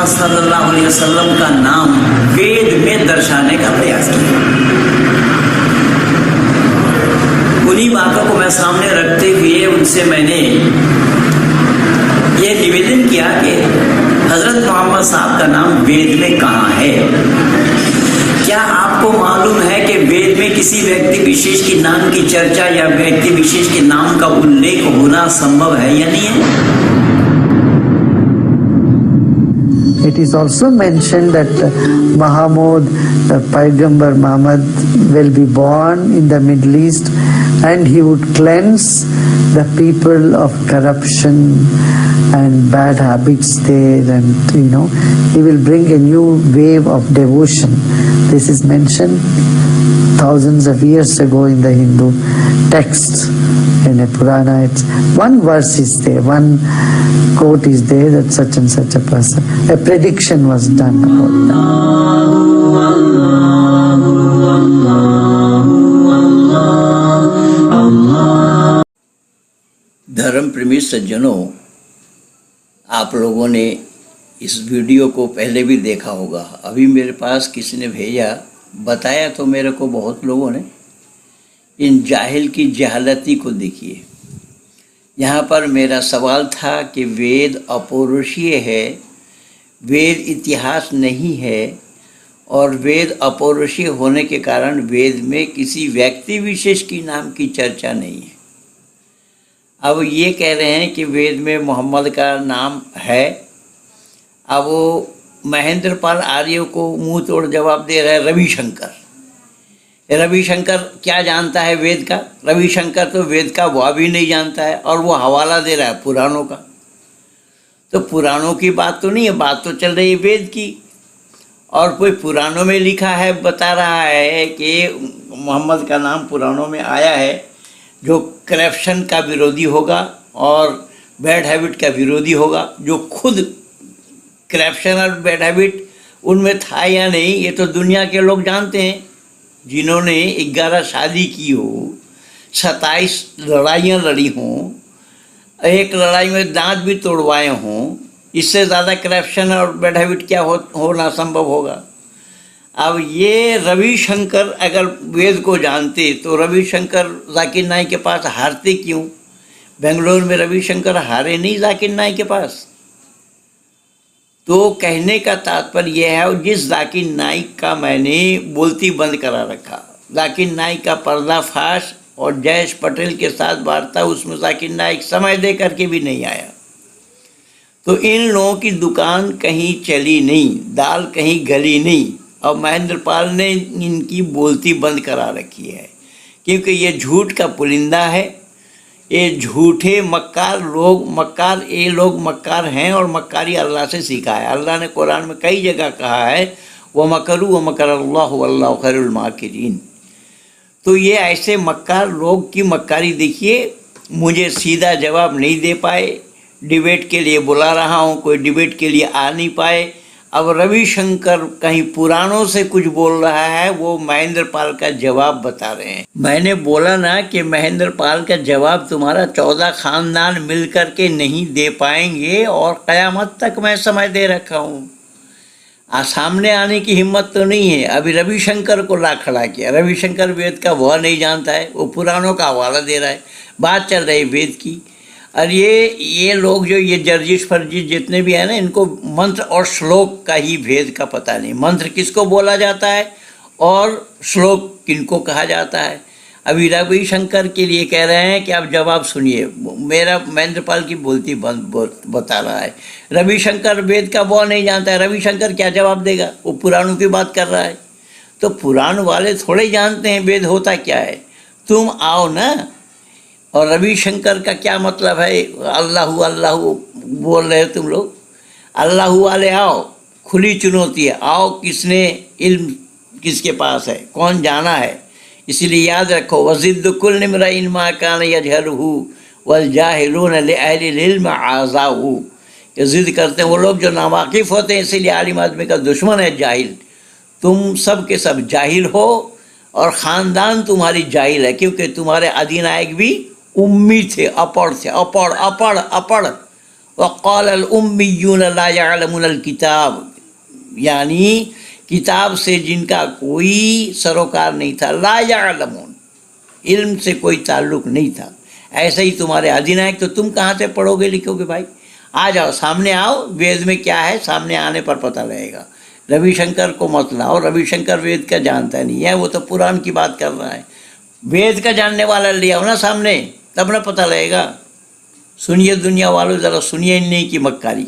सल्लल्लाहु अलैहि वसल्लम का नाम वेद में दर्शाने का प्रयास किया। उन्हीं बातों को मैं सामने रखते हुए उनसे मैंने ये निवेदन किया कि हजरत मोहम्मद साहब का नाम वेद में कहाँ है? क्या आपको मालूम है कि वेद में किसी व्यक्ति विशेष के नाम की चर्चा या व्यक्ति विशेष के नाम का उल्लेख होना संभव है या नहीं है? It is also mentioned that Mahamud, Paigambar Muhammad, will be born in the Middle East and he would cleanse the people of corruption and bad habits there, and he will bring a new wave of devotion. This is mentioned thousands of years ago in the Hindu texts. In a Purana, one verse is there, one quote is there that such and such a person, a prediction was done about that. धर्म प्रेमी सज्जनों, आप लोगों ने इस video को पहले भी देखा होगा। अभी मेरे पास किसी ने भेजा, बताया तो मेरे को बहुत लोगों ने। इन जाहिल की जहालती को देखिए। यहाँ पर मेरा सवाल था कि वेद अपौरुषीय है, वेद इतिहास नहीं है, और वेद अपौरुषीय होने के कारण वेद में किसी व्यक्ति विशेष की नाम की चर्चा नहीं है। अब ये कह रहे हैं कि वेद में मोहम्मद का नाम है। अब वो महेंद्र पाल आर्य को मुंह तोड़ जवाब दे रहा है रविशंकर। रविशंकर क्या जानता है वेद का? रविशंकर तो वेद का वो भी नहीं जानता है, और वो हवाला दे रहा है पुराणों का। तो पुराणों की बात तो नहीं है, बात तो चल रही है वेद की। और कोई पुराणों में लिखा है, बता रहा है कि मोहम्मद का नाम पुराणों में आया है, जो करप्शन का विरोधी होगा और बैड हैबिट का विरोधी होगा। जो खुद करप्शन और बैड हैबिट उनमें था या नहीं, ये तो दुनिया के लोग जानते हैं। जिन्होंने 11 शादी की हो, 27 लड़ाइयाँ लड़ी हों, एक लड़ाई में दांत भी तोड़वाए हों, इससे ज़्यादा करप्शन और बैड हैबिट क्या होना संभव होगा? अब ये रविशंकर अगर वेद को जानते तो रविशंकर जाकिर नाइक के पास हारते क्यों? बेंगलोर में रविशंकर हारे नहीं जाकिर नाइक के पास। तो कहने का तात्पर्य यह है, जिस जाकिर नाइक का मैंने बोलती बंद करा रखा, जाकिर नाइक का पर्दाफाश और जयेश पटेल के साथ वार्ता, उसमें जाकिर नाइक समय दे करके भी नहीं आया। तो इन लोगों की दुकान कहीं चली नहीं, दाल कहीं गली नहीं, और महेंद्र पाल ने इनकी बोलती बंद करा रखी है, क्योंकि ये झूठ का पुलिंदा है। ये झूठे मक्कार लोग, ये लोग मक्कार हैं, और मक्कारी अल्लाह से सीखा है। अल्लाह ने कुरान में कई जगह कहा है, व मकरू व मकर अल्लाह वल्लाहु खैरुल माकिरीन। तो ये ऐसे मक्कार लोग की मक्कारी देखिए। मुझे सीधा जवाब नहीं दे पाए, डिबेट के लिए बुला रहा हूँ, कोई डिबेट के लिए आ नहीं पाए। अब रविशंकर कहीं पुराणों से कुछ बोल रहा है, वो महेंद्र पाल का जवाब बता रहे हैं। मैंने बोला ना कि महेंद्र पाल का जवाब तुम्हारा 14 खानदान मिलकर के नहीं दे पाएंगे, और क़यामत तक मैं समय दे रखा हूँ। सामने आने की हिम्मत तो नहीं है। अभी रविशंकर को ला खड़ा किया। रविशंकर वेद का वह नहीं जानता है, वो पुराणों का हवाला दे रहा है। बात चल रही वेद की। और ये लोग जो ये जर्जिश फर्जिश जितने भी हैं ना, इनको मंत्र और श्लोक का ही भेद का पता नहीं। मंत्र किसको बोला जाता है और श्लोक किनको कहा जाता है। अभी रविशंकर के लिए कह रहे हैं कि आप जवाब सुनिए। मेरा महेंद्र पाल की बोलती बता रहा है। रविशंकर वेद का वो नहीं जानता है। रविशंकर क्या जवाब देगा? वो पुराणों की बात कर रहा है। तो पुराण वाले थोड़े जानते हैं वेद होता क्या है। तुम आओ ना। और रविशंकर का क्या मतलब है? अल्लाहू अल्लाहू बोल रहे हो तुम लोग। अल्लाहू वाले आओ, खुली चुनौती है। आओ, किसने इल्म किसके पास है, कौन जाना है। इसलिए याद रखो, वज़िद्दु कुल्लि इम्रिइन मा कान यजहरुहु वल जाहिलून लिअहलिल इल्म आज़ाहु। ये ज़िद करते हैं वो लोग जो नावाकिफ़ होते हैं, इसीलिए आलिम आदमी का दुश्मन है जाहिल। तुम सब के सब जाहिल हो और ख़ानदान तुम्हारी जाहिल है, क्योंकि तुम्हारे अधिनायक भी उम्मी थे, अपढ़ थे, अपढ़। वक़ालल उम्मियून ला यअलमूनल किताब, यानी किताब से जिनका कोई सरोकार नहीं था, ला यअलमून, इल्म से कोई ताल्लुक नहीं था। ऐसे ही तुम्हारे अधिनायक, तो तुम कहाँ से पढ़ोगे लिखोगे भाई? आ जाओ, सामने आओ, वेद में क्या है सामने आने पर पता लगेगा। रविशंकर को मत लाओ, रविशंकर वेद का जानता नहीं है, वो तो पुराण की बात कर रहा है। वेद का जानने वाला ले आओ ना सामने, तब ना पता लगेगा। सुनिए दुनिया वालों, ज़रा सुनिए इन्हीं की मक्कारी।